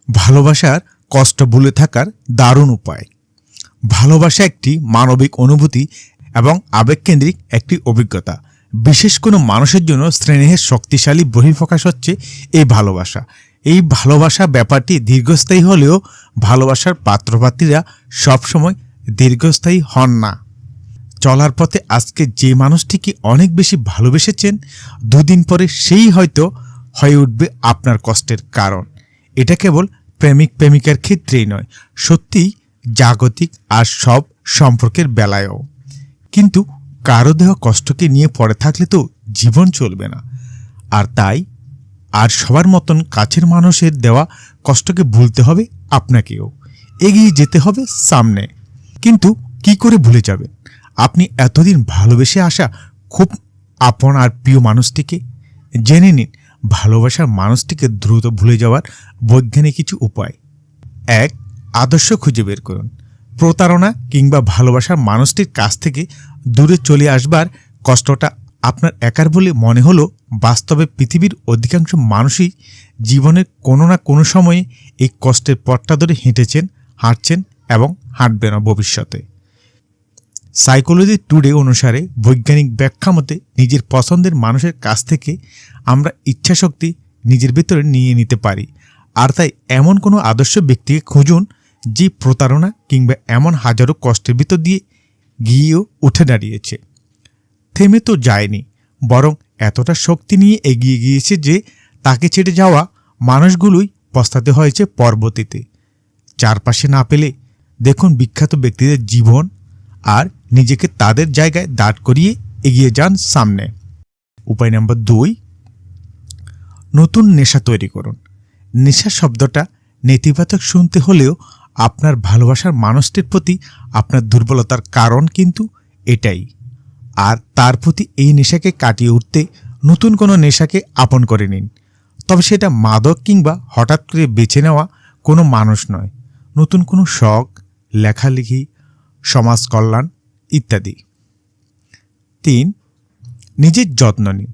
ভালোবাসার কষ্ট ভুলে থাকার দারুণ উপায়। ভালোবাসা একটি মানবিক অনুভূতি এবং আবেগকেন্দ্রিক একটি অভিজ্ঞতা। বিশেষ কোনো মানুষের জন্য স্নেহের শক্তিশালী বহিঃপ্রকাশ হচ্ছে এই ভালোবাসা। এই ভালোবাসা ব্যাপারটি দীর্ঘস্থায়ী হলেও ভালোবাসার পাত্রপাত্রীরা সবসময় দীর্ঘস্থায়ী হন না। চলার পথে আজকে যে মানুষটিকে অনেক বেশি ভালোবেসেছেন, দুদিন পরে সেই হয়তো হয়ে উঠবে আপনার কষ্টের কারণ। এটা কেবল প্রেমিক প্রেমিকার ক্ষেত্রেই নয়, সত্যিই জাগতিক আর সব সম্পর্কের বেলায়ও। কিন্তু কারো দেওয়া কষ্টকে নিয়ে পড়ে থাকলে তো জীবন চলবে না। আর তাই আর সবার মতন কাছের মানুষের দেওয়া কষ্টকে ভুলতে হবে আপনাকেও, এগিয়ে যেতে হবে সামনে। কিন্তু কি করে ভুলে যাবেন আপনি এতদিন ভালোবেসে আসা খুব আপন আর প্রিয় মানুষটিকে? জেনে নিন ভালোবাসার মানুষটিকে দ্রুত ভুলে যাওয়ার বৈজ্ঞানিক কিছু উপায়। 1. আদর্শ খুঁজে বের করুন। প্রতারণা কিংবা ভালোবাসার মানুষটির কাছ থেকে দূরে চলে আসবার কষ্টটা আপনার একার বলে মনে হলো, বাস্তবে পৃথিবীর অধিকাংশ মানুষই জীবনের কোনো না কোনো সময়ে এই কষ্টের পথটা ধরে হেঁটেছেন, হাঁটছেন এবং হাঁটবেন ভবিষ্যতে। সাইকোলজি টুডে অনুসারে বৈজ্ঞানিক ব্যাখ্যা মতে নিজের পছন্দের মানুষের কাছ থেকে আমরা ইচ্ছাশক্তি নিজের ভেতরে নিয়ে নিতে পারি। আর তাই এমন কোনো আদর্শ ব্যক্তিকে খুঁজুন যে প্রতারণা কিংবা এমন হাজারো কষ্টের ভিতর দিয়ে গিয়েও উঠে দাঁড়িয়েছে। থেমে তো যায়নি, বরং এতটা শক্তি নিয়ে এগিয়ে গিয়েছে যে তাকে ছেড়ে যাওয়া মানুষগুলোই পস্তাতে হয়েছে পরবর্তীতে। চারপাশে না পেলে দেখুন বিখ্যাত ব্যক্তিদের জীবন আর নিজেকে তাদের জায়গায় দাঁড় করিয়ে এগিয়ে যান সামনে। উপায় নাম্বার 2, নতুন নেশা তৈরি করুন। নেশা শব্দটা নেতিবাচক শুনতে হলেও আপনার ভালোবাসার মানুষটির প্রতি আপনার দুর্বলতার কারণ কিন্তু এটাই। আর তার প্রতি এই নেশাকে কাটিয়ে উঠতে নতুন কোনো নেশাকে আপন করে নিন। তবে সেটা মাদক কিংবা হঠাৎ করে বেছে নেওয়া কোনো মানুষ নয়, নতুন কোনো শখ, লেখালেখি, সমাজ কল্যাণ ইত্যাদি। 3. নিজের যত্ন নিন।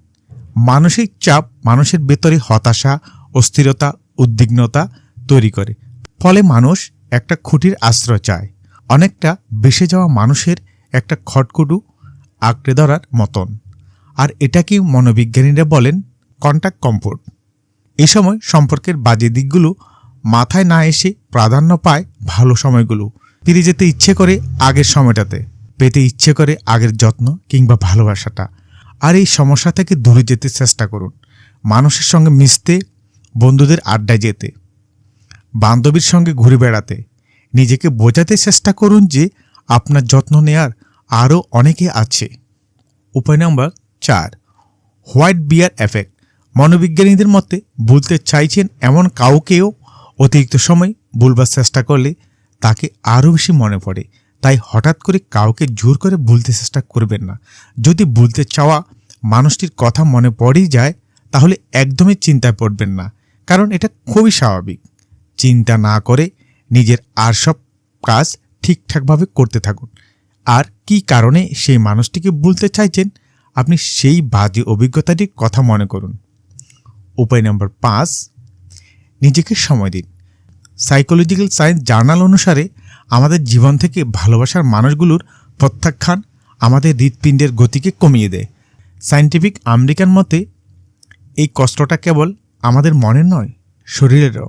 মানসিক চাপ মানুষের ভেতরে হতাশা, অস্থিরতা, উদ্বিগ্নতা তৈরি করে। ফলে মানুষ একটা খুঁটির আশ্রয় চায়, অনেকটা বেসে যাওয়া মানুষের একটা খটকুটু আঁকড়ে ধরার মতন। আর এটাকে মনোবিজ্ঞানীরা বলেন কন্টাক্ট কমফোর্ট। এ সময় সম্পর্কের বাজে দিকগুলো মাথায় না এসে প্রাধান্য পায় ভালো সময়গুলো। ফিরে যেতে ইচ্ছে করে আগের সময়টাতে, পেতে ইচ্ছে করে আগের যত্ন কিংবা ভালোবাসাটা। আর এই সমস্যা থেকে দূরে যেতে চেষ্টা করুন। মানুষের সঙ্গে মিশতে, বন্ধুদের আড্ডায় যেতে, বান্ধবীর সঙ্গে ঘুরে বেড়াতে। নিজেকে বোঝাতে চেষ্টা করুন যে আপনার যত্ন নেয়ার আরও অনেকে আছে। উপায় নাম্বার 4, হোয়াইট বিয়ার এফেক্ট। মনোবিজ্ঞানীদের মতে ভুলতে চাইছেন এমন কাউকেও অতিরিক্ত সময় ভুলবার চেষ্টা করলে তাকে আরও বেশি মনে পড়ে। তাই হঠাৎ করে কাউকে জোর করে ভুলতে চেষ্টা করবেন না। যদি ভুলতে চাওয়া মানুষটির কথা মনে পড়েই যায় তাহলে একদমই চিন্তায় পড়বেন না, কারণ এটা খুবই স্বাভাবিক। চিন্তা না করে নিজের আর সব কাজ ঠিকঠাকভাবে করতে থাকুন। আর কি কারণে সেই মানুষটিকে ভুলতে চাইছেন আপনি সেই বাজে অভিজ্ঞতাটির কথা মনে করুন। উপায় নাম্বার 5, নিজেকে সময় দিন। সাইকোলজিক্যাল সায়েন্স জার্নাল অনুসারে আমাদের জীবন থেকে ভালোবাসার মানুষগুলোর প্রত্যাখ্যান আমাদের হৃৎপিণ্ডের গতিকে কমিয়ে দেয়। সায়েন্টিফিক আমেরিকান মতে এই কষ্টটা কেবল আমাদের মনের নয়, শরীরেরও।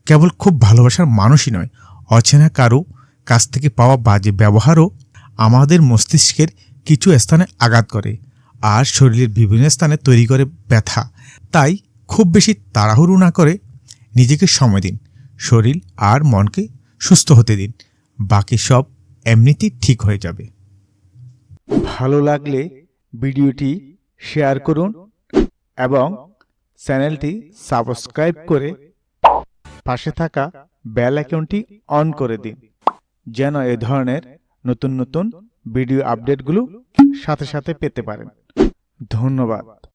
কেবল খুব ভালোবাসার মানুষই নয়, অচেনা কারো কাছ থেকে পাওয়া বাজে ব্যবহারও আমাদের মস্তিষ্কের কিছু স্থানে আঘাত করে আর শরীরের বিভিন্ন স্থানে তৈরি করে ব্যথা। তাই খুব বেশি তাড়াহুড়ো না করে নিজেকে সময় দিন, শরীর আর মনকে সুস্থ হতে দিন। বাকি সব এমনিতেই ঠিক হয়ে যাবে। ভালো লাগলে ভিডিওটি শেয়ার করুন এবং চ্যানেলটি সাবস্ক্রাইব করে পাশে থাকা বেল আইকনটি অন করে দিন, যেন এ ধরনের নতুন নতুন ভিডিও আপডেটগুলো সাথে সাথে পেতে পারেন। ধন্যবাদ।